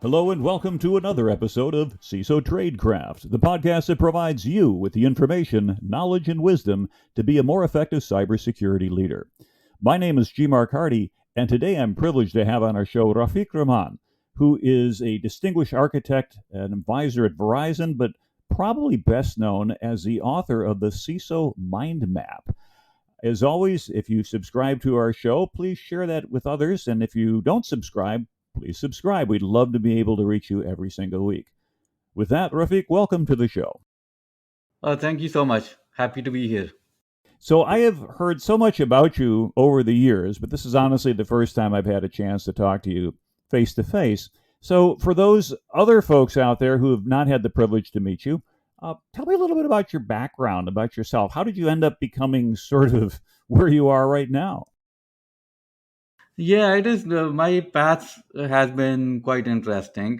Hello and welcome to another episode of CISO Tradecraft, the podcast that provides you with the information, knowledge, and wisdom to be a more effective cybersecurity leader. My name is G. Mark Hardy, and today I'm privileged to have on our show Rafeeq Rehman, who is a distinguished architect and advisor at Verizon, but probably best known as the author of the CISO Mindmap. As always, if you subscribe to our show, please share that with others. And if you don't subscribe, please subscribe. We'd love to be able to reach you every single week. With that, Rafeeq, welcome to the show. Thank you so much. Happy to be here. So I have heard so much about you over the years, but this is honestly the first time I've had a chance to talk to you face to face. So for those other folks out there who have not had the privilege to meet you, tell me a little bit about your background, about yourself. How did you end up becoming sort of where you are right now? Yeah, it is. My path has been quite interesting.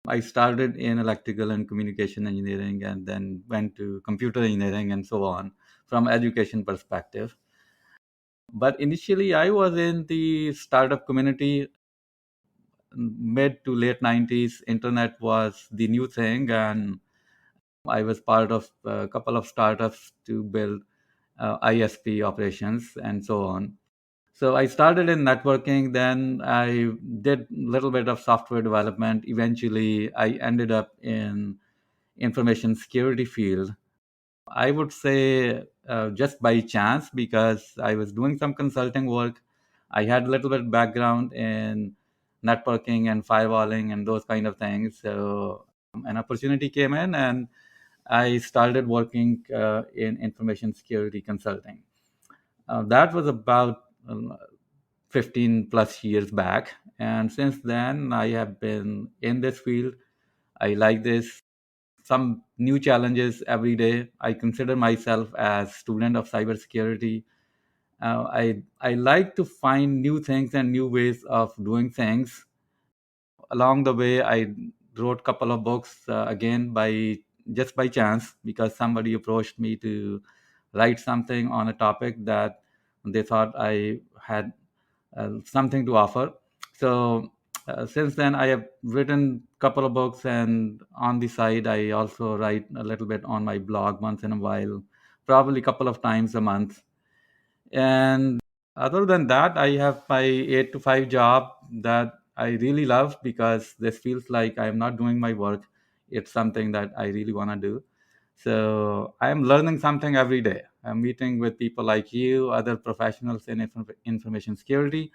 I started in electrical and communication engineering and then went to computer engineering and so on from education perspective. But initially, I was in the startup community. Mid to late 90s, internet was the new thing, and I was part of a couple of startups to build ISP operations and so on. So I started in networking, then I did a little bit of software development. Eventually, I ended up in information security field. I would say just by chance because I was doing some consulting work. I had a little bit background in networking and firewalling and those kind of things. So an opportunity came in and I started working in information security consulting. That was about 15 plus years back. And since then, I have been in this field. I like this. Some new challenges every day. I consider myself as student of cybersecurity. I like to find new things and new ways of doing things. Along the way, I wrote a couple of books again by just by chance because somebody approached me to write something on a topic that they thought I had something to offer. So since then, I have written a couple of books, and on the side, I also write a little bit on my blog once in a while, probably a couple of times a month. And other than that, I have my 8 to 5 job that I really love because this feels like I'm not doing my work. It's something that I really want to do. So I'm learning something every day. I'm meeting with people like you, other professionals in information security,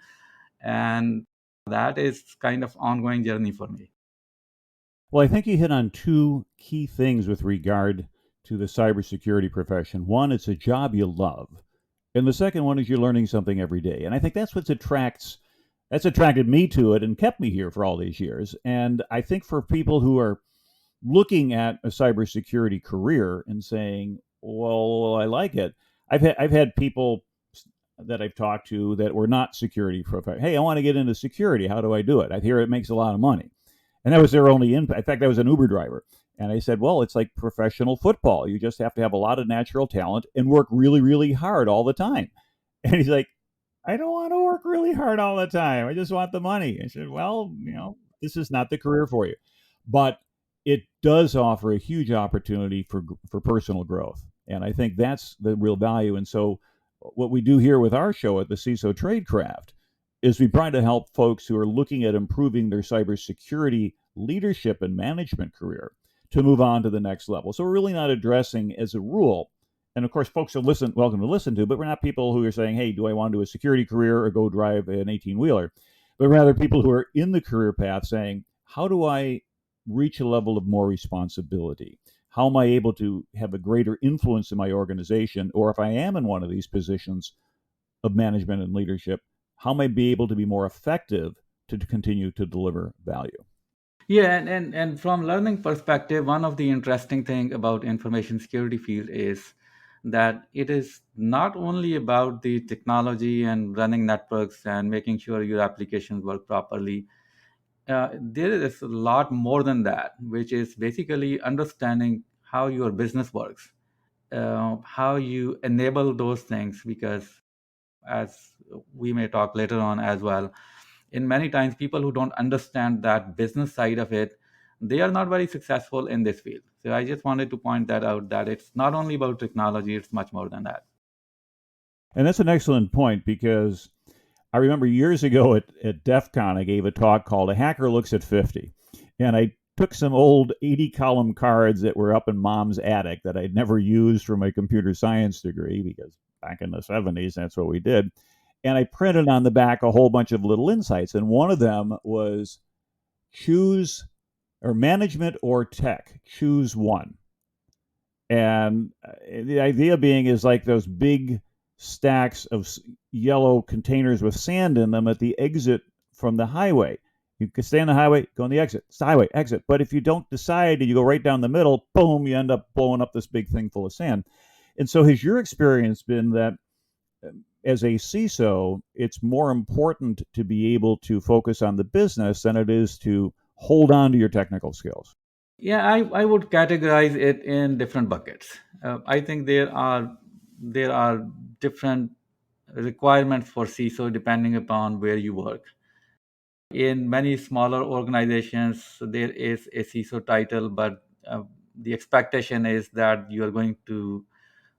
and that is kind of ongoing journey for me. Well, I think you hit on two key things with regard to the cybersecurity profession. One, it's a job you love. And the second one is you're learning something every day. And I think that's attracted me to it and kept me here for all these years. And I think for people who are looking at a cybersecurity career and saying, "Well, I like it." I've had people that I've talked to that were not security professionals. Hey, I want to get into security. How do I do it? I hear it makes a lot of money, and that was their only input. In fact, I was an Uber driver, and I said, "Well, it's like professional football. You just have to have a lot of natural talent and work really, really hard all the time." And he's like, "I don't want to work really hard all the time. I just want the money." I said, "Well, this is not the career for you." But it does offer a huge opportunity for personal growth. And I think that's the real value. And so what we do here with our show at the CISO Tradecraft is we try to help folks who are looking at improving their cybersecurity leadership and management career to move on to the next level. So we're really not addressing as a rule, and of course folks are welcome to listen to, but we're not people who are saying, hey, do I want to do a security career or go drive an 18-wheeler, but rather people who are in the career path saying, how do I reach a level of more responsibility? How am I able to have a greater influence in my organization? Or if I am in one of these positions of management and leadership, how am I be able to be more effective to continue to deliver value? Yeah, and from learning perspective, one of the interesting thing about information security field is that it is not only about the technology and running networks and making sure your applications work properly. There is a lot more than that, which is basically understanding how your business works, how you enable those things, because as we may talk later on as well, in many times people who don't understand that business side of it, they are not very successful in this field. So I just wanted to point that out, that it's not only about technology, it's much more than that. And that's an excellent point, because I remember years ago at DEF CON, I gave a talk called A Hacker Looks at 50. And I took some old 80-column cards that were up in mom's attic that I'd never used for my computer science degree, because back in the 70s, that's what we did. And I printed on the back a whole bunch of little insights. And one of them was choose, or management or tech, choose one. And the idea being is like those big stacks of yellow containers with sand in them at the exit from the highway. You can stay on the highway, go on the exit. It's the highway, exit. But if you don't decide and you go right down the middle, boom, you end up blowing up this big thing full of sand. And so has your experience been that as a CISO, it's more important to be able to focus on the business than it is to hold on to your technical skills? Yeah, I would categorize it in different buckets. I think there are different requirements for CISO depending upon where you work. In many smaller organizations, there is a CISO title, but the expectation is that you are going to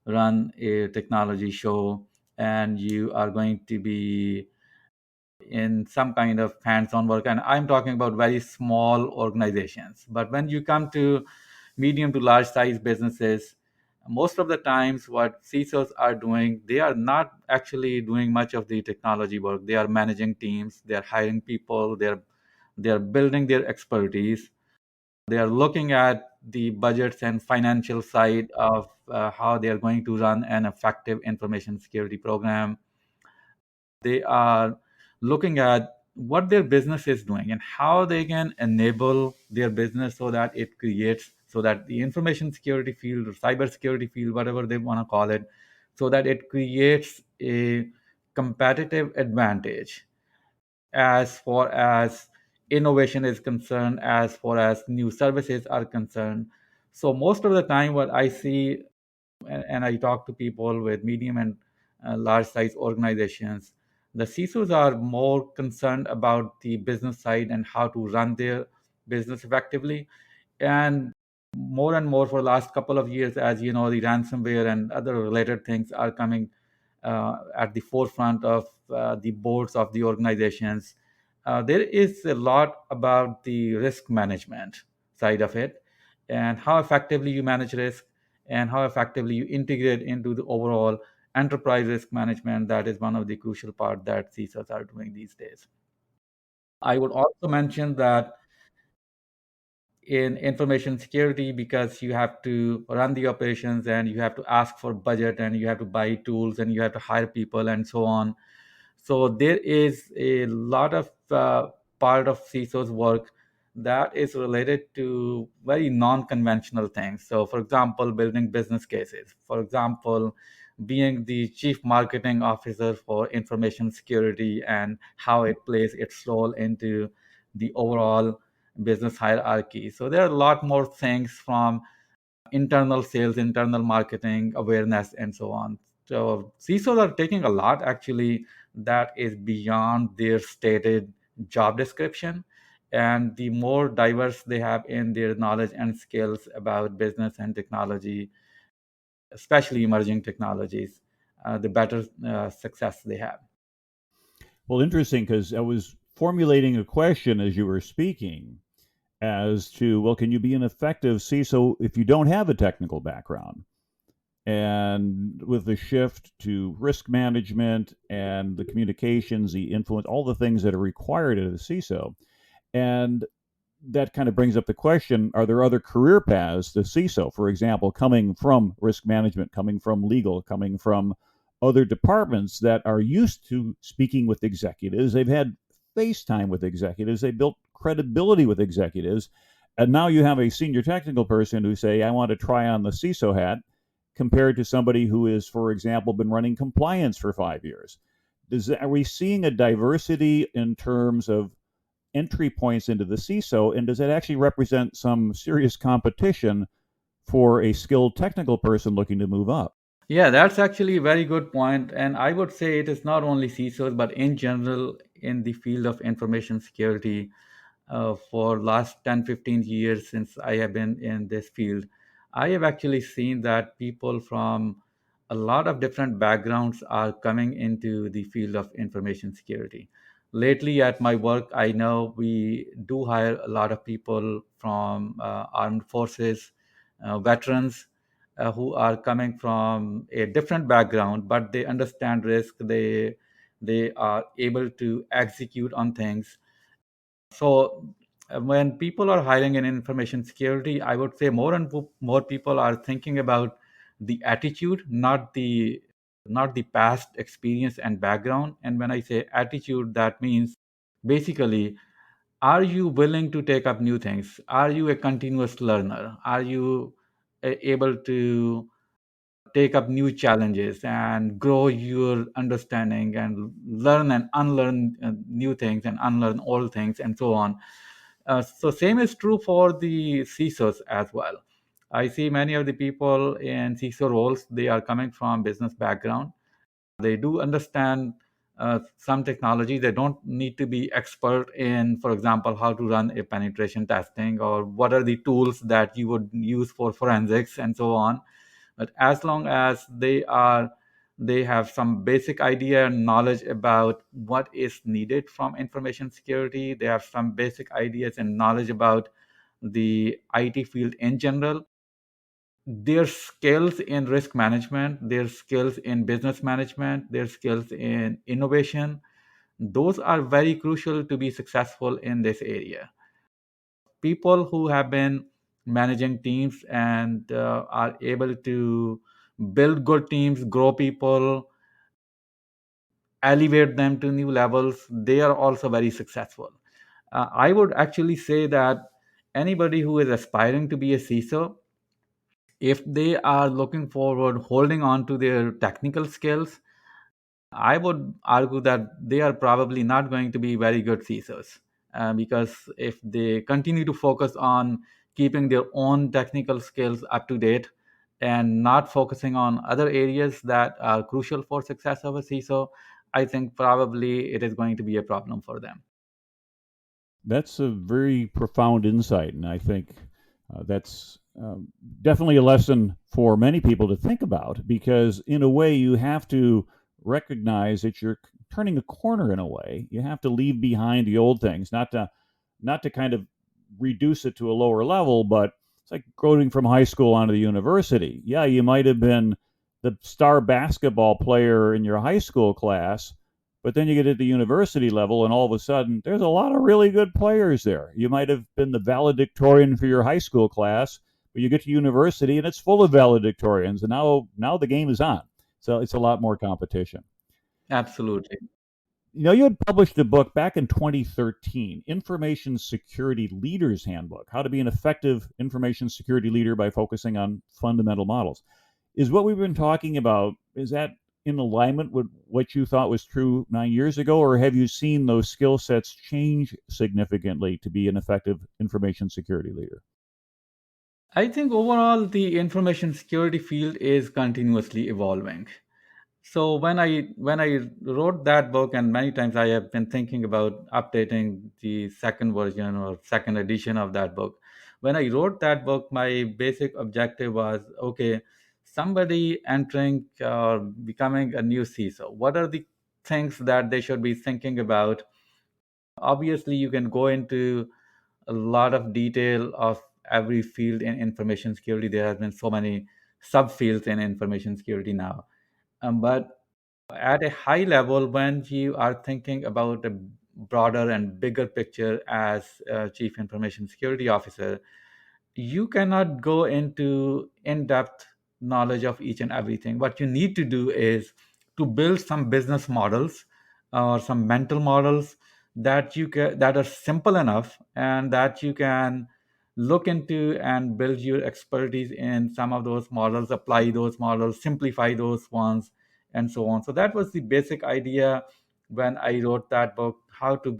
run a technology show and you are going to be in some kind of hands-on work. And I'm talking about very small organizations. But when you come to medium to large size businesses, most of the times what CISOs are doing, they are not actually doing much of the technology work. They are managing teams, they are hiring people, they are building their expertise. They are looking at the budgets and financial side of how they are going to run an effective information security program. They are looking at what their business is doing and how they can enable their business so that it creates, so that the information security field or cyber security field, whatever they want to call it, so that it creates a competitive advantage as far as innovation is concerned, as far as new services are concerned. So most of the time what I see, and I talk to people with medium and large size organizations, the CISOs are more concerned about the business side and how to run their business effectively. And more for the last couple of years, as you know, the ransomware and other related things are coming at the forefront of the boards of the organizations. There is a lot about the risk management side of it, and how effectively you manage risk and how effectively you integrate into the overall enterprise risk management. That is one of the crucial part that CISOs are doing these days. I would also mention that in information security, because you have to run the operations and you have to ask for budget and you have to buy tools and you have to hire people and so on. So there is a lot of part of CISO's work that is related to very non-conventional things. So for example, building business cases, for example, being the chief marketing officer for information security and how it plays its role into the overall business hierarchy. So there are a lot more things, from internal sales, internal marketing, awareness, and so on. So CISOs are taking a lot actually that is beyond their stated job description. And the more diverse they have in their knowledge and skills about business and technology, especially emerging technologies, the better success they have. Well, interesting, because I was formulating a question as you were speaking as to, well, can you be an effective CISO if you don't have a technical background? And with the shift to risk management and the communications, the influence, all the things that are required of a CISO. And that kind of brings up the question, are there other career paths to CISO, for example, coming from risk management, coming from legal, coming from other departments that are used to speaking with executives? They've had face time with executives, they built credibility with executives, and now you have a senior technical person who say, I want to try on the CISO hat, compared to somebody who is, for example, been running compliance for 5 years. Are we seeing a diversity in terms of entry points into the CISO, and does that actually represent some serious competition for a skilled technical person looking to move up? Yeah, that's actually a very good point. And I would say it is not only CISOs, but in general, in the field of information security for last 10-15 years since I have been in this field, I have actually seen that people from a lot of different backgrounds are coming into the field of information security. Lately at my work, I know we do hire a lot of people from armed forces, veterans, who are coming from a different background, but they understand risk. They are able to execute on things. So when people are hiring in information security, I would say more and more people are thinking about the attitude, not the past experience and background. And when I say attitude, that means basically, are you willing to take up new things? Are you a continuous learner? Are you able to take up new challenges and grow your understanding and learn and unlearn new things and unlearn old things and so on? So same is true for the CISOs as well. I see many of the people in CISO roles, they are coming from business background. They do understand some technology. They don't need to be expert in, for example, how to run a penetration testing or what are the tools that you would use for forensics and so on. But as long as they have some basic idea and knowledge about what is needed from information security, they have some basic ideas and knowledge about the IT field in general, their skills in risk management, their skills in business management, their skills in innovation, those are very crucial to be successful in this area. People who have been managing teams and are able to build good teams, grow people, elevate them to new levels, they are also very successful. I would actually say that anybody who is aspiring to be a CISO, if they are looking forward holding on to their technical skills, I would argue that they are probably not going to be very good CISOs, because if they continue to focus on keeping their own technical skills up to date and not focusing on other areas that are crucial for success of a CISO, I think probably it is going to be a problem for them. That's a very profound insight, and I think that's definitely a lesson for many people to think about because, in a way, you have to recognize that you're turning a corner in a way. You have to leave behind the old things, not to kind of reduce it to a lower level, but it's like going from high school onto the university. Yeah, you might have been the star basketball player in your high school class, but then you get at the university level, and all of a sudden, there's a lot of really good players there. You might have been the valedictorian for your high school class, but you get to university, and it's full of valedictorians, and now the game is on. So it's a lot more competition. Absolutely. You had published a book back in 2013, Information Security Leader's Handbook: How to Be an Effective Information Security Leader by Focusing on Fundamental Models. Is what we've been talking about, is that in alignment with what you thought was true 9 years ago, or have you seen those skill sets change significantly to be an effective information security leader? I think overall the information security field is continuously evolving. So when I wrote that book, and many times I have been thinking about updating the second version or second edition of that book. When I wrote that book, my basic objective was, okay, somebody entering or becoming a new CISO, what are the things that they should be thinking about? Obviously, you can go into a lot of detail of every field in information security. There have been so many subfields in information security now. But at a high level, when you are thinking about a broader and bigger picture as a chief information security officer, you cannot go into in-depth knowledge of each and everything. What you need to do is to build some business models or some mental models that are simple enough and that you can look into and build your expertise in some of those models, apply those models, simplify those ones, and so on. So that was the basic idea when I wrote that book, how to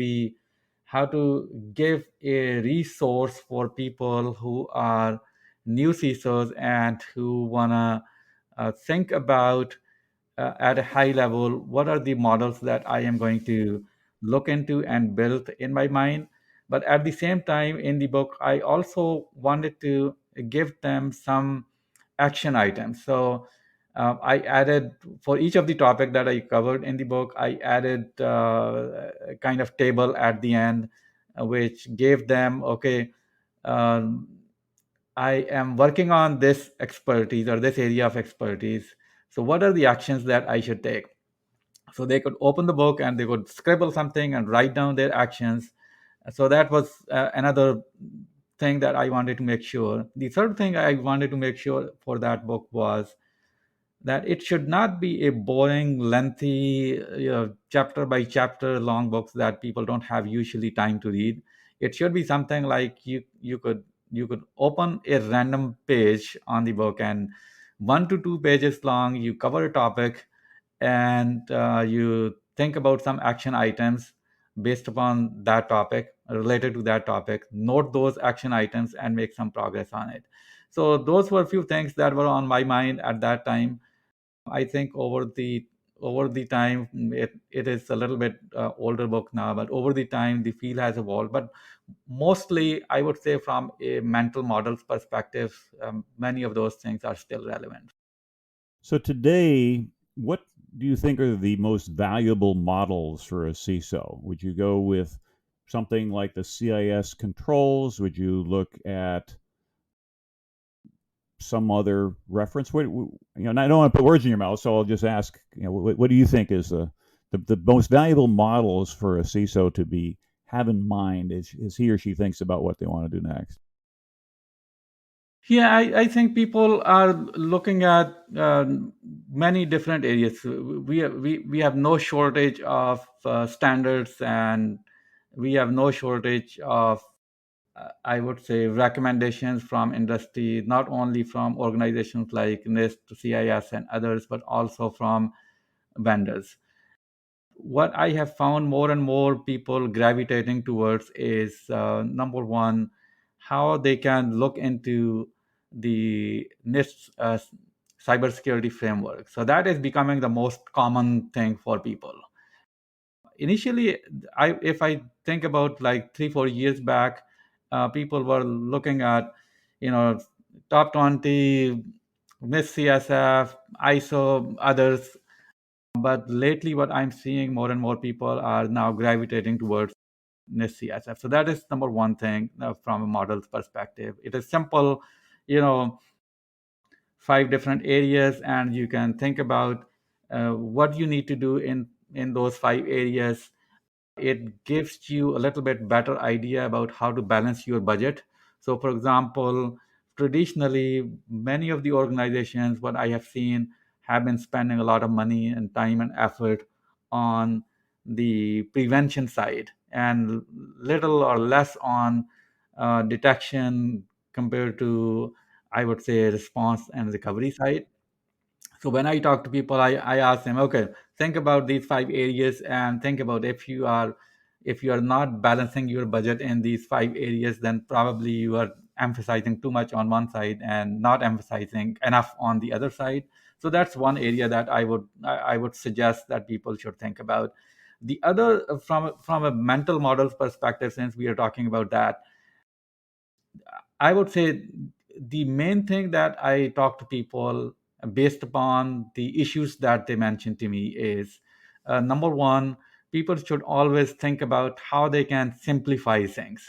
give a resource for people who are new CISOs and who want to think about at a high level, what are the models that I am going to look into and build in my mind. But at the same time, in the book, I also wanted to give them some action items. So I added, for each of the topic that I covered in the book, I added a kind of table at the end, which gave them, okay, um, I am working on this expertise or this area of expertise. So what are the actions that I should take? So they could open the book and they could scribble something and write down their actions. So that was another thing that I wanted to make sure. The third thing I wanted to make sure for that book was that it should not be a boring, lengthy, chapter by chapter long books that people don't have usually time to read. It should be something like you could open a random page on the book, and 1 to 2 pages long, you cover a topic, and you think about some action items based upon that topic, related to that topic, note those action items and make some progress on it. So those were a few things that were on my mind at that time. I think over the time, it is a little bit older book now, but over the time the field has evolved. But mostly, I would say from a mental models perspective, many of those things are still relevant. So today, what do you think are the most valuable models for a CISO? Would you go with something like the CIS controls? Would you look at some other reference? I don't want to put words in your mouth, so I'll just ask. What do you think is the most valuable models for a CISO to be have in mind as he or she thinks about what they want to do next? Yeah, I think people are looking at many different areas. We have no shortage of standards, and we have no shortage of, I would say, recommendations from industry, not only from organizations like NIST, CIS, and others, but also from vendors. What I have found more and more people gravitating towards is, number one, how they can look into the NIST cybersecurity framework. So that is becoming the most common thing for people. Initially, if I think about like 3 4 years back, people were looking at, you know top 20, NIST, CSF, ISO, others. But lately, what I'm seeing, more and more people are now gravitating towards NIST CSF. So that is number one thing, from a model's perspective. It is simple, you know, 5 different areas, and you can think about what you need to do in those 5 areas. It gives you a little bit better idea about how to balance your budget. So for example, traditionally, many of the organizations, what I have seen, have been spending a lot of money and time and effort on the prevention side, and little or less on detection, compared to, I would say, response and recovery side. So when I talk to people, I ask them, okay, think about these 5 areas, and think about, if you are not balancing your budget in these 5 areas, then probably you are emphasizing too much on one side and not emphasizing enough on the other side. So that's one area that I would suggest that people should think about. The other, from a mental models perspective, since we are talking about that, I would say the main thing that I talk to people based upon the issues that they mention to me is, number one, people should always think about how they can simplify things.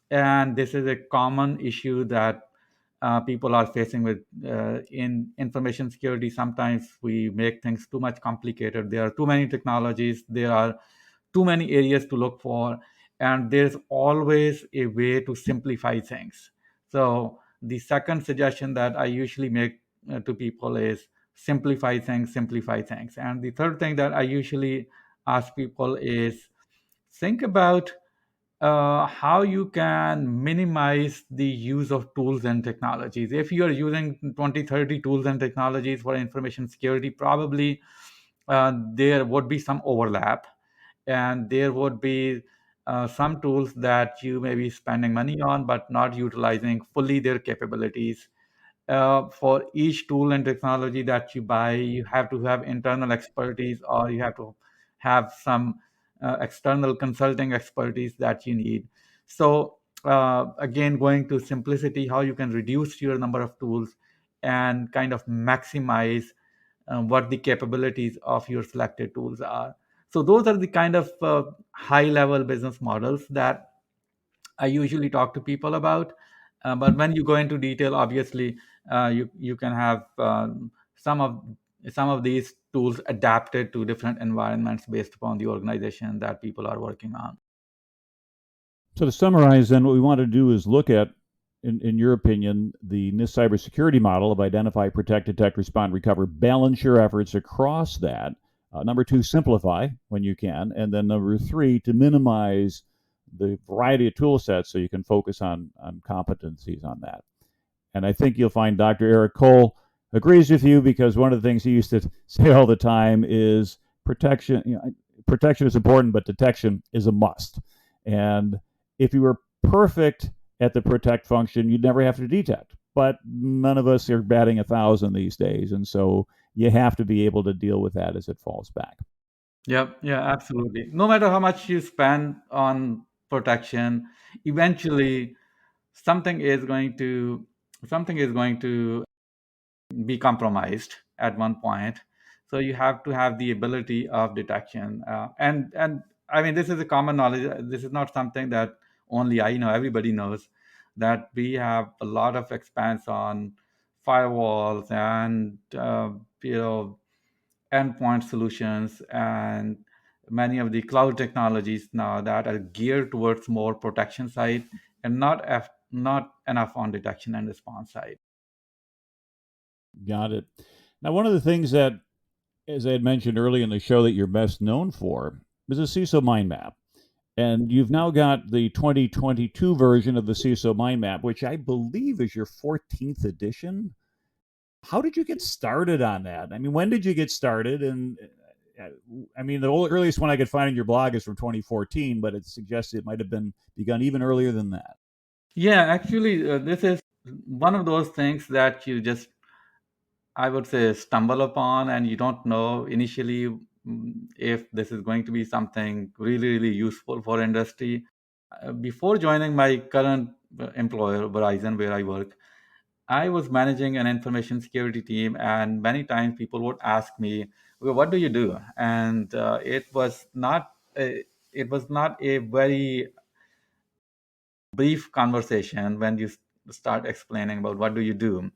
And this is a common issue that people are facing with, in information security. Sometimes we make things too much complicated. There are too many technologies. There are too many areas to look for, and there's always a way to simplify things. So the second suggestion that I usually make to people is, simplify things. And the third thing that I usually ask people is, think about how you can minimize the use of tools and technologies. If you are using 20, 30 tools and technologies for information security, probably there would be some overlap, and there would be some tools that you may be spending money on but not utilizing fully their capabilities. For each tool and technology that you buy, you have to have internal expertise, or you have to have some external consulting expertise that you need. So again, going to simplicity, how you can reduce your number of tools and kind of maximize what the capabilities of your selected tools are. So those are the kind of high level business models that I usually talk to people about. But when you go into detail, obviously, you can have some of some of these tools adapted to different environments based upon the organization that people are working on. So to summarize, then, what we want to do is look at, in your opinion, the NIST cybersecurity model of identify, protect, detect, respond, recover. Balance your efforts across that. Number two, simplify when you can, and then number three, to minimize the variety of tool sets so you can focus on competencies on that. And I think you'll find Dr. Eric Cole agrees with you, because one of the things he used to say all the time is protection. Protection is important, but detection is a must. And if you were perfect at the protect function, you'd never have to detect. But none of us are batting 1,000 these days, and so you have to be able to deal with that as it falls back. Yep, yeah, absolutely. No matter how much you spend on protection, eventually something is going to something is going to be compromised at one point. So you have to have the ability of detection. And I mean, this is a common knowledge. This is not something that only I know. Everybody knows that we have a lot of expense on firewalls and endpoint solutions and many of the cloud technologies now that are geared towards more protection side and not enough on detection and response side. Got it. Now, one of the things that, as I had mentioned early in the show, that you're best known for is a CISO Mindmap. And you've now got the 2022 version of the CISO Mindmap, which I believe is your 14th edition. How did you get started on that? I mean, when did you get started? And I mean, the earliest one I could find in your blog is from 2014, but it suggests it might have been begun even earlier than that. Yeah, actually, this is one of those things that you just, I would say, stumble upon, and you don't know initially if this is going to be something really, really useful for industry. Before joining my current employer, Verizon, where I work, I was managing an information security team, and many times people would ask me, "Well, what do you do?" And it was not a very brief conversation when you start explaining about what do you do.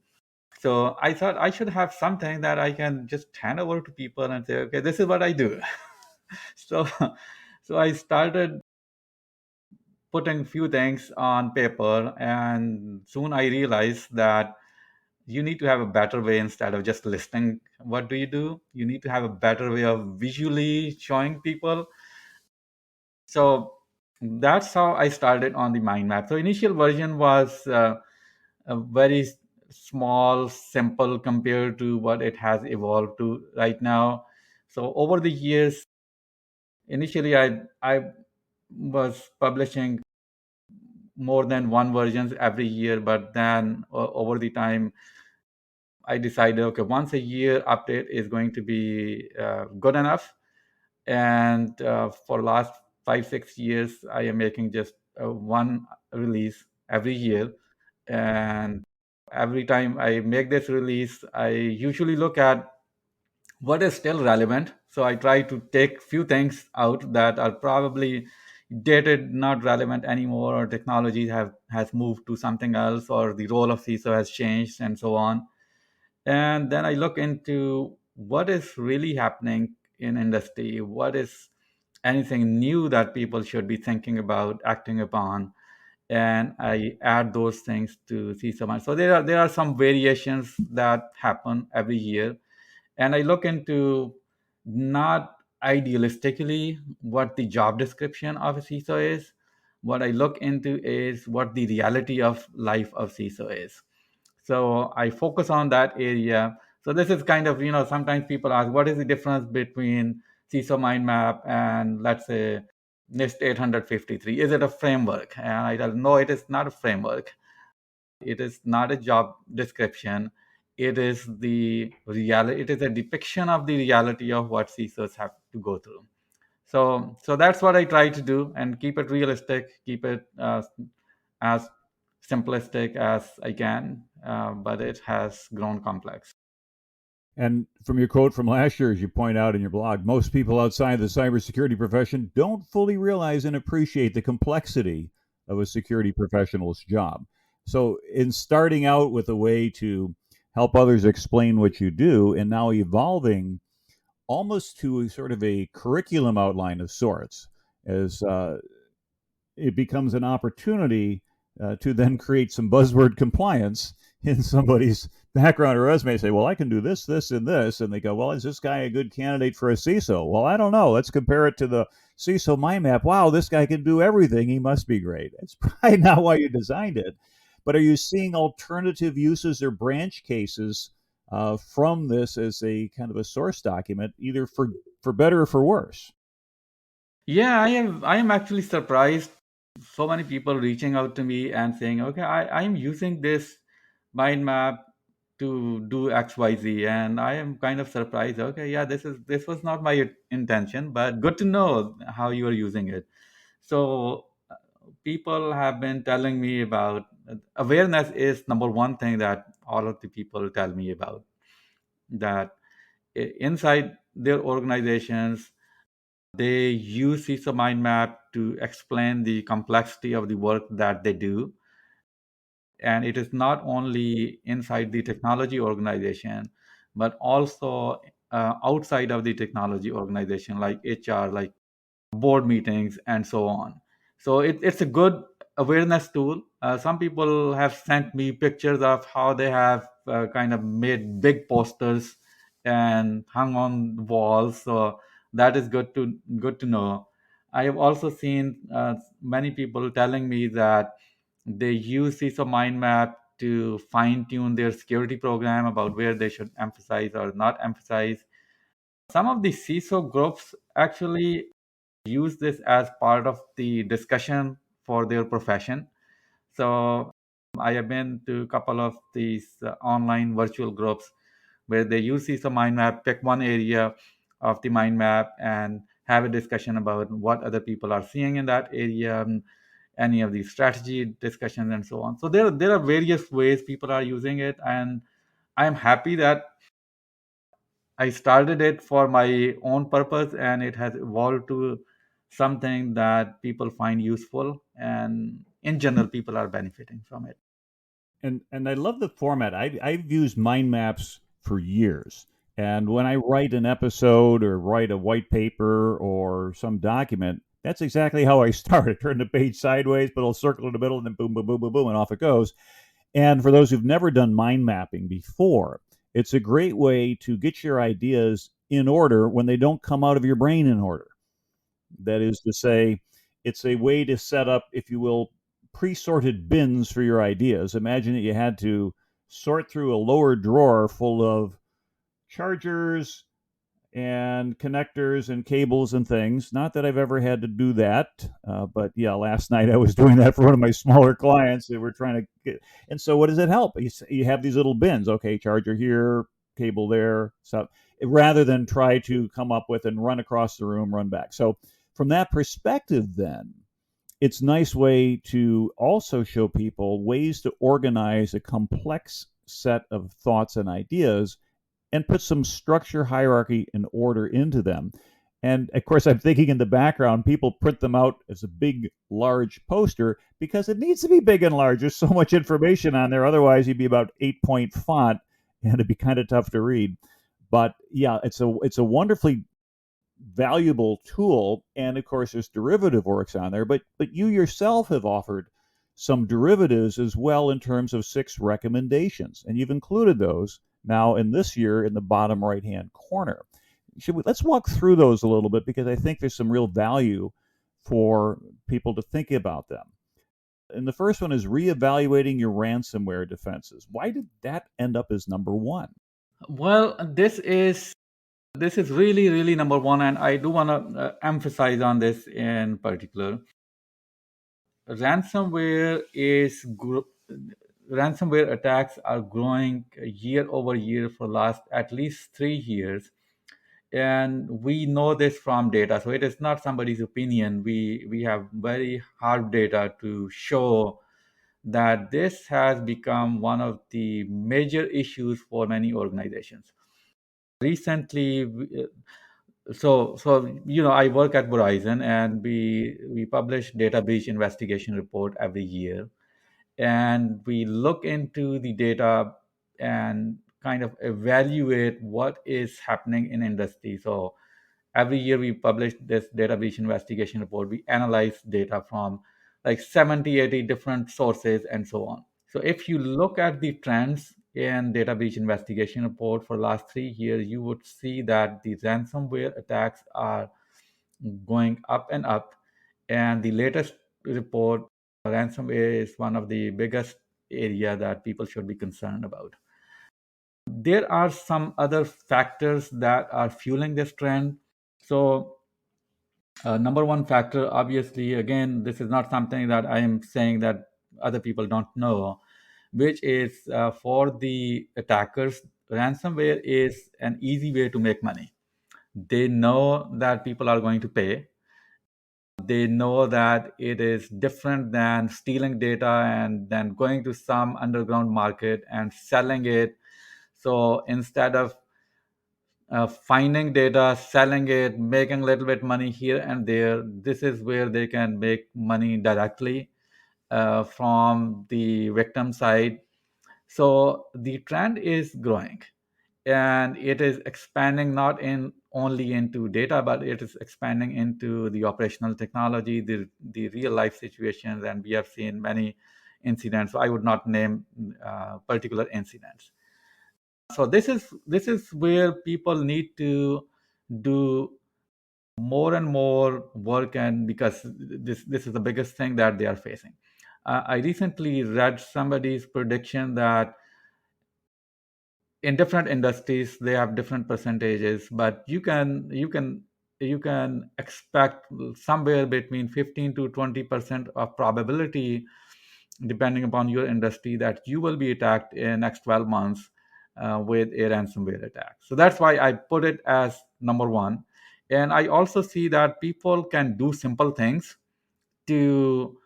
So I thought I should have something that I can just hand over to people and say, okay, this is what I do. so so I started putting few things on paper, and soon I realized that you need to have a better way. Instead of just listing what do you do, you need to have a better way of visually showing people. So that's how I started on the mind map. So initial version was a very small, simple compared to what it has evolved to right now. So over the years, initially I was publishing more than one versions every year, but then over the time I decided, okay, once a year update is going to be good enough. And for last 5 6 years, I am making just one release every year. And every time I make this release, I usually look at what is still relevant. So I try to take few things out that are probably dated, not relevant anymore, or technology have has moved to something else, or the role of CISO has changed, and so on. And then I look into what is really happening in industry, what is anything new that people should be thinking about acting upon, and I add those things to see some. So there are some variations that happen every year, and I look into not idealistically what the job description of a CISO is. What I look into is what the reality of life of CISO is. So I focus on that area. So this is kind of, sometimes people ask, what is the difference between CISO mind map and, let's say, NIST 853? Is it a framework? And I tell, no, it is not a framework. It is not a job description. It is the reality. It is a depiction of the reality of what CISOs have to go through. So that's what I try to do, and keep it realistic, keep it as simplistic as I can, but it has grown complex. And from your quote from last year, as you point out in your blog, most people outside the cybersecurity profession don't fully realize and appreciate the complexity of a security professional's job. So, in starting out with a way to help others explain what you do, and now evolving almost to a sort of a curriculum outline of sorts, as it becomes an opportunity to then create some buzzword compliance in somebody's background or resume. Say, well, I can do this, this, and this, and they go, well, is this guy a good candidate for a CISO? Well, I don't know. Let's compare it to the CISO Mindmap. Wow, this guy can do everything. He must be great. It's probably not why you designed it. But are you seeing alternative uses or branch cases from this as a kind of a source document, either for better or for worse? Yeah, I am actually surprised. So many people reaching out to me and saying, okay, I am using this mind map to do XYZ. And I am kind of surprised. Okay, yeah, this was not my intention, but good to know how you are using it. So people have been telling me about awareness is number one thing that all of the people tell me about, that inside their organizations they use CISO mind map to explain the complexity of the work that they do. And it is not only inside the technology organization, but also outside of the technology organization, like HR, like board meetings, and so on. So it's a good awareness tool. Some people have sent me pictures of how they have kind of made big posters and hung on walls. So that is good to know. I have also seen many people telling me that they use CISO mind map to fine tune their security program about where they should emphasize or not emphasize. Some of the CISO groups actually use this as part of the discussion for their profession. So I have been to a couple of these online virtual groups where they use CISO mind map, pick one area of the mind map, and have a discussion about what other people are seeing in that area, any of the strategy discussions, and so on. So there are various ways people are using it, and I am happy that I started it for my own purpose, and it has evolved to something that people find useful, and in general people are benefiting from it. And I love the format. I've used mind maps for years. And when I write an episode or write a white paper or some document, that's exactly how I start. I turn the page sideways, but I'll circle in the middle and then boom, boom, boom, boom, boom, and off it goes. And for those who've never done mind mapping before, it's a great way to get your ideas in order when they don't come out of your brain in order. That is to say, it's a way to set up, if you will, pre sorted bins for your ideas. Imagine that you had to sort through a lower drawer full of chargers and connectors and cables and things. Not that I've ever had to do that, but yeah, last night I was doing that for one of my smaller clients. They were trying to get, and so what does it help? You have these little bins. Okay, charger here, cable there, so rather than try to come up with and run across the room, run back. So from that perspective, then it's a nice way to also show people ways to organize a complex set of thoughts and ideas and put some structure, hierarchy, and order into them. And of course, I'm thinking in the background, people print them out as a big, large poster because it needs to be big and large. There's so much information on there. Otherwise, you'd be about 8-point font, and it'd be kind of tough to read. But yeah, it's a wonderfully valuable tool, and of course, there's derivative works on there. But you yourself have offered some derivatives as well in terms of 6 recommendations, and you've included those now in this year in the bottom right hand corner. Let's walk through those a little bit because I think there's some real value for people to think about them. And the first one is reevaluating your ransomware defenses. Why did that end up as number one? Well, this is really really number one, and I do want to emphasize on this in particular. Ransomware is ransomware attacks are growing year over year for last at least 3 years. and we know this from data, so it is not somebody's opinion. We have very hard data to show that this has become one of the major issues for many organizations. Recently, I work at Verizon, and we publish data breach investigation report every year, and we look into the data and kind of evaluate what is happening in industry. So every year we publish this data breach investigation report. We analyze data from like 70, 80 different sources and so on. So if you look at the trends in data breach investigation report for last 3 years, you would see that the ransomware attacks are going up and up. And the latest report, ransomware is one of the biggest area that people should be concerned about. There are some other factors that are fueling this trend. So number one factor, obviously, again, this is not something that I am saying that other people don't know, which is for the attackers, ransomware is an easy way to make money. They know that people are going to pay. They know that it is different than stealing data and then going to some underground market and selling it. So instead of finding data, selling it, making a little bit money here and there, this is where they can make money directly from the victim side. So the trend is growing, and it is expanding not in only into data, but it is expanding into the operational technology, the real life situations, and we have seen many incidents. So I would not name particular incidents. So this is where people need to do more and more work, and because this is the biggest thing that they are facing. I recently read somebody's prediction that in different industries they have different percentages, but you can expect somewhere between 15 to 20% of probability, depending upon your industry, that you will be attacked in next 12 months with a ransomware attack. So that's why I put it as number one. And I also see that people can do simple things to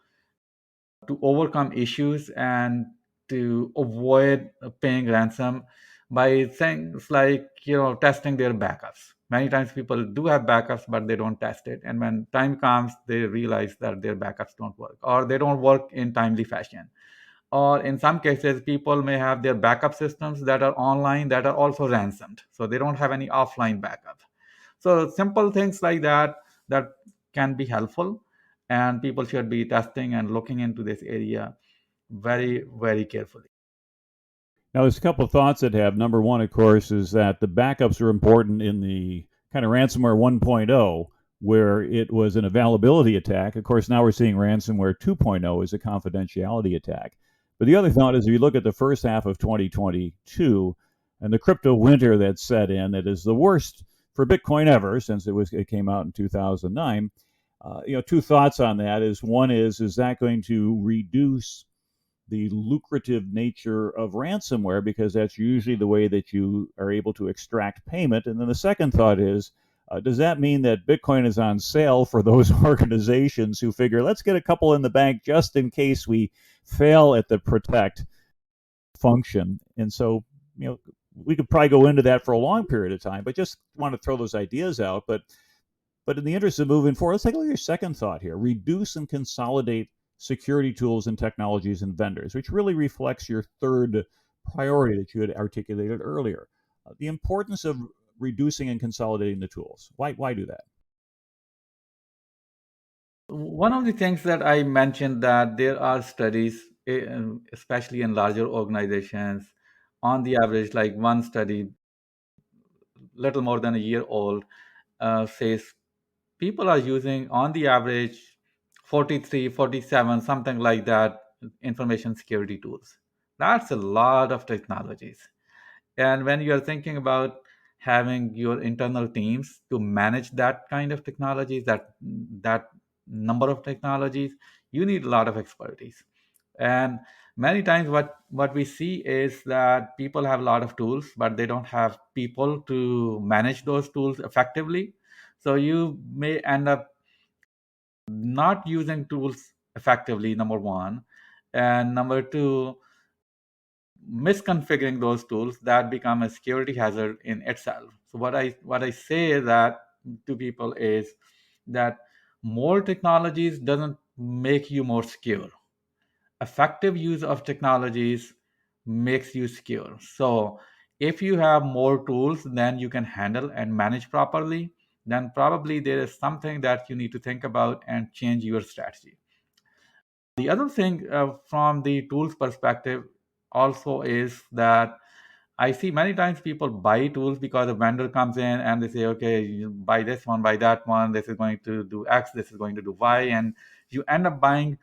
overcome issues and to avoid paying ransom by things like testing their backups. Many times people do have backups, but they don't test it, and when time comes they realize that their backups don't work, or they don't work in timely fashion. Or in some cases people may have their backup systems that are online that are also ransomed, so they don't have any offline backup. So simple things like that can be helpful, and people should be testing and looking into this area very, very carefully. Now, there's a couple of thoughts that have. Number one, of course, is that the backups are important in the kind of ransomware 1.0, where it was an availability attack. Of course, now we're seeing ransomware 2.0 as a confidentiality attack. But the other thought is, if you look at the first half of 2022 and the crypto winter that set in, it is the worst for Bitcoin ever since it came out in 2009. Two thoughts on that is, one is that going to reduce the lucrative nature of ransomware, because that's usually the way that you are able to extract payment? And then the second thought is, does that mean that Bitcoin is on sale for those organizations who figure, let's get a couple in the bank just in case we fail at the protect function? And so, we could probably go into that for a long period of time, but just want to throw those ideas out. But in the interest of moving forward, let's take a look at your second thought here: reduce and consolidate security tools and technologies and vendors, which really reflects your third priority that you had articulated earlier. The importance of reducing and consolidating the tools. Why do that? One of the things that I mentioned, that there are studies, especially in larger organizations, on the average, like one study, little more than a year old, says people are using on the average 43, 47, something like that, information security tools. That's a lot of technologies. And when you're thinking about having your internal teams to manage that kind of technologies, that number of technologies, you need a lot of expertise. And many times what we see is that people have a lot of tools, but they don't have people to manage those tools effectively. So you may end up not using tools effectively, number one, and number two, misconfiguring those tools, that become a security hazard in itself. So what I say that to people is that more technologies doesn't make you more secure. Effective use of technologies makes you secure. So if you have more tools than you can handle and manage properly, then probably there is something that you need to think about and change your strategy. The other thing, from the tools perspective also, is that I see many times people buy tools because a vendor comes in and they say, okay, you buy this one, buy that one, this is going to do X, this is going to do Y, and you end up buying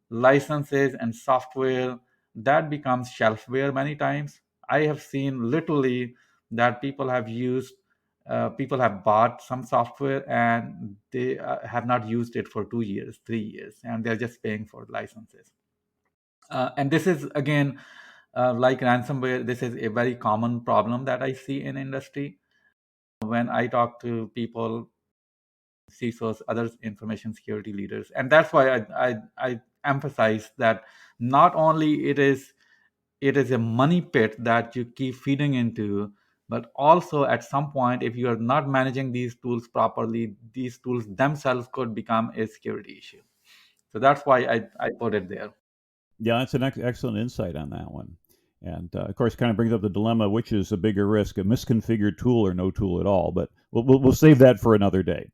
licenses and software that becomes shelfware many times. I have seen literally that people have bought some software and they have not used it for 2 years, 3 years, and they're just paying for licenses. And this is again, like ransomware, this is a very common problem that I see in industry. When I talk to people, CISOs, other information security leaders, and that's why I emphasize that not only it is a money pit that you keep feeding into, but also at some point, if you are not managing these tools properly, these tools themselves could become a security issue. So that's why I put it there. Yeah, that's an excellent insight on that one. And of course, kind of brings up the dilemma: which is a bigger risk, a misconfigured tool or no tool at all? But we'll save that for another day.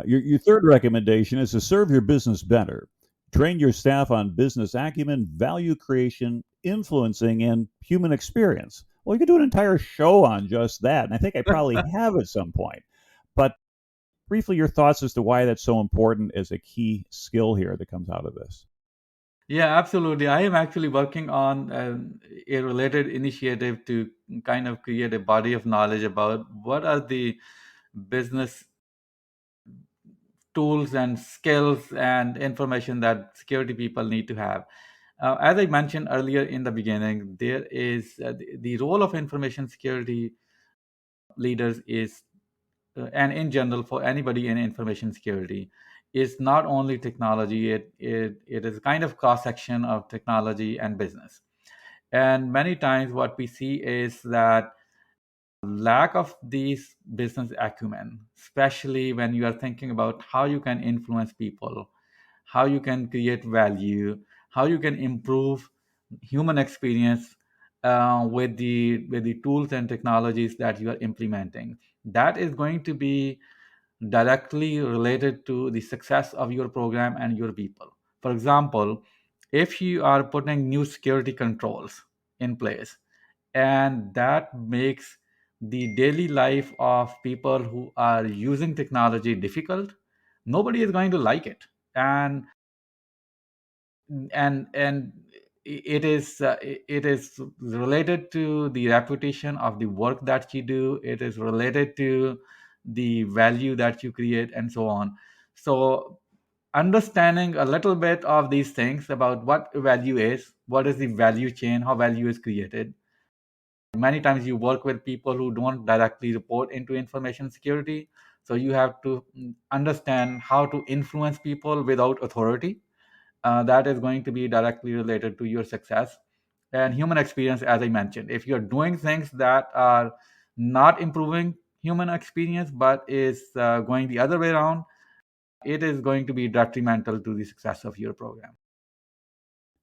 Your third recommendation is to serve your business better. Train your staff on business acumen, value creation, influencing, and human experience. Well, you could do an entire show on just that, and I think I probably have at some point. But briefly, your thoughts as to why that's so important as a key skill here that comes out of this. Yeah, absolutely. I am actually working on a related initiative to kind of create a body of knowledge about what are the business tools and skills and information that security people need to have. As I mentioned earlier in the beginning, there is the role of information security leaders is, and in general for anybody in information security, is not only technology. It is kind of cross section of technology and business. And many times what we see is that lack of these business acumen, especially when you are thinking about how you can influence people, how you can create value, how you can improve human experience with the tools and technologies that you are implementing. That is going to be directly related to the success of your program and your people. For example, if you are putting new security controls in place, and that makes the daily life of people who are using technology difficult, nobody is going to like it. And it is related to the reputation of the work that you do. It is related to the value that you create, and so on. So understanding a little bit of these things about what value is, what is the value chain, how value is created. Many times you work with people who don't directly report into information security, so you have to understand how to influence people without authority. That is going to be directly related to your success. And human experience, as I mentioned, if you're doing things that are not improving human experience but is going the other way around, it is going to be detrimental to the success of your program.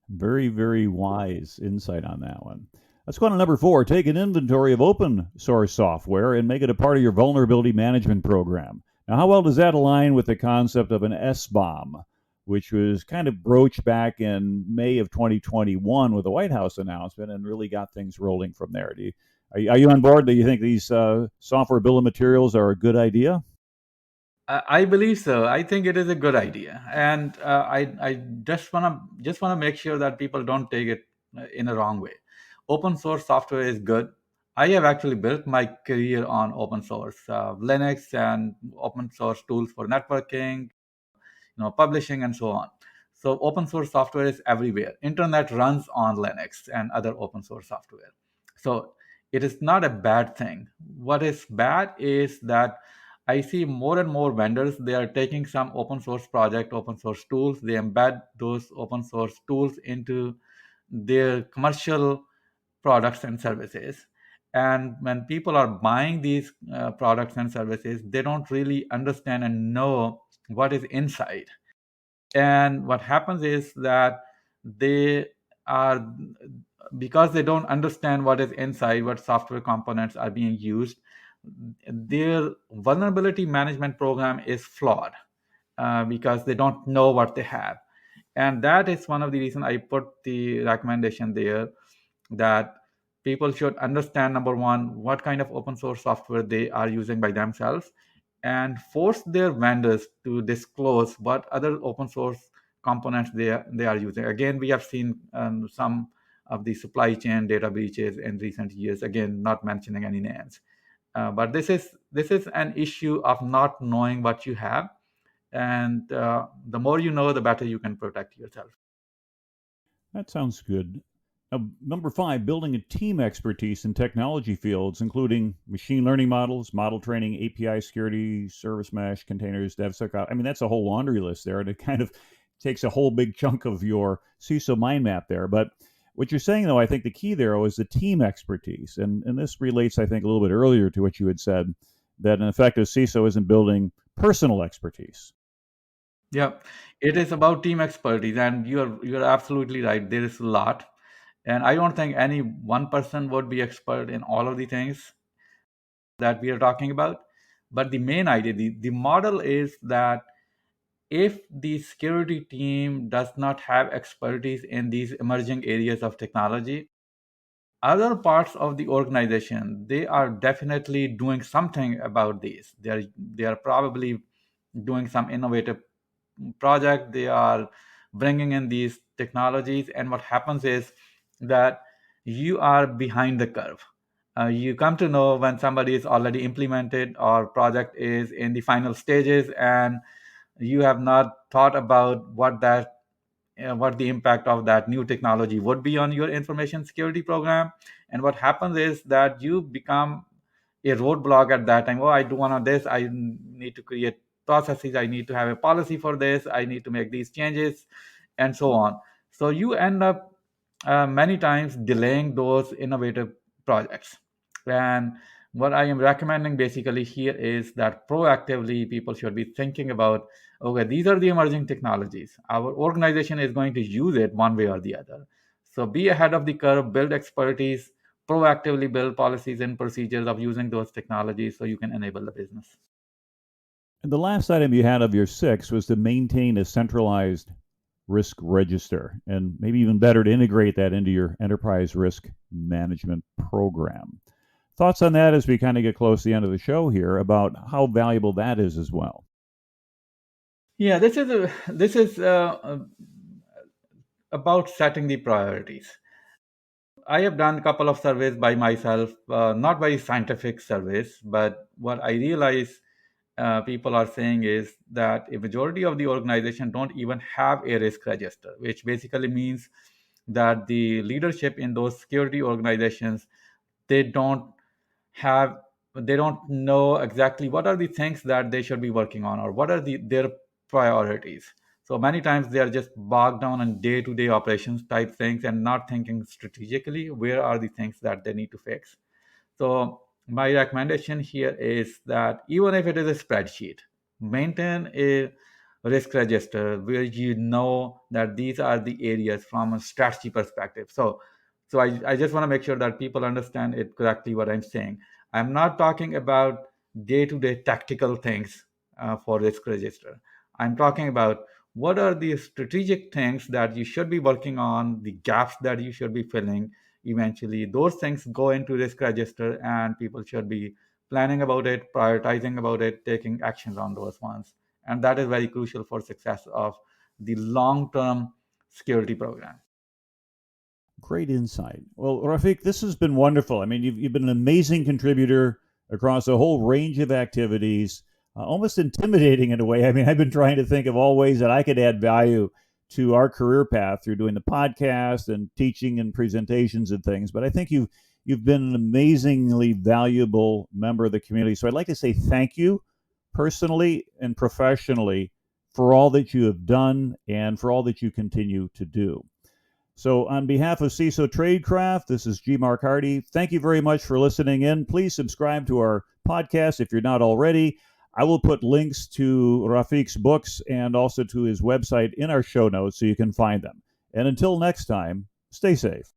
Very, very wise insight on that one. Let's go on to number four. Take an inventory of open source software and make it a part of your vulnerability management program. Now, how well does that align with the concept of an SBOM, which was kind of broached back in May of 2021 with the White House announcement and really got things rolling from there? Are you on board? Do you think these software bill of materials are a good idea? I believe so. I think it is a good idea, and I just wanna make sure that people don't take it in a wrong way. Open source software is good. I have actually built my career on open source Linux and open source tools for networking, publishing, and so on. So open source software is everywhere. Internet runs on Linux and other open source software. So it is not a bad thing. What is bad is that I see more and more vendors, they are taking some open source project, open source tools, they embed those open source tools into their commercial products and services. And when people are buying these products and services, they don't really understand and know what is inside. And what happens is that they are, because they don't understand what is inside, what software components are being used, their vulnerability management program is flawed because they don't know what they have. And that is one of the reasons I put the recommendation there, that people should understand, number one, what kind of open source software they are using by themselves, and force their vendors to disclose what other open source components they are using. Again, we have seen some of the supply chain data breaches in recent years, again not mentioning any names. But this is an issue of not knowing what you have, and the more you know, the better you can protect yourself. That sounds good. Now, number 5, building a team expertise in technology fields, including machine learning models, model training, API security, service mesh, containers, DevSecOps. I mean, that's a whole laundry list there, and it kind of takes a whole big chunk of your CISO mind map there. But what you're saying, though, I think the key there is the team expertise. And this relates, I think, a little bit earlier to what you had said, that an effective CISO isn't building personal expertise. Yeah, it is about team expertise, and you're absolutely right. There is a lot, and I don't think any one person would be expert in all of the things that we are talking about. But the main idea, the model is that if the security team does not have expertise in these emerging areas of technology, other parts of the organization, they are definitely doing something about these. They are probably doing some innovative project, they are bringing in these technologies, and what happens is that you are behind the curve. You come to know when somebody is already implemented or project is in the final stages, and you have not thought about what the impact of that new technology would be on your information security program. And what happens is that you become a roadblock at that time. Oh, I do want this, I need to create processes, I need to have a policy for this, I need to make these changes, and so on. So you end up many times delaying those innovative projects. And what I am recommending basically here is that proactively people should be thinking about, okay, these are the emerging technologies, our organization is going to use it one way or the other. So be ahead of the curve, build expertise, proactively build policies and procedures of using those technologies so you can enable the business. And the last item you had of your 6 was to maintain a centralized risk register, and maybe even better to integrate that into your enterprise risk management program. Thoughts on that as we kind of get close to the end of the show here about how valuable that is as well? Yeah, this is about setting the priorities. I have done a couple of surveys by myself, not very scientific surveys, but what I realize people are saying is that a majority of the organization don't even have a risk register, which basically means that the leadership in those security organizations, they don't have they don't know exactly what are the things that they should be working on, or what are their priorities. So many times they are just bogged down on day-to-day operations type things and not thinking strategically where are the things that they need to fix. So my recommendation here is that even if it is a spreadsheet, maintain a risk register where you know that these are the areas from a strategy perspective. So I just want to make sure that people understand it correctly what I'm saying. I'm not talking about day-to-day tactical things for risk register. I'm talking about what are the strategic things that you should be working on, the gaps that you should be filling. Eventually those things go into risk register, and people should be planning about it, prioritizing about it, taking actions on those ones. And that is very crucial for success of the long term security program. Great insight. Well, Rafeeq, this has been wonderful. I mean, you've been an amazing contributor across a whole range of activities, almost intimidating in a way. I mean, I've been trying to think of all ways that I could add value to our career path through doing the podcast and teaching and presentations and things. But I think you've been an amazingly valuable member of the community. So I'd like to say thank you personally and professionally for all that you have done and for all that you continue to do. So on behalf of CISO Tradecraft, this is G. Mark Hardy. Thank you very much for listening in. Please subscribe to our podcast if you're not already. I will put links to Rafeeq's books and also to his website in our show notes so you can find them. And until next time, stay safe.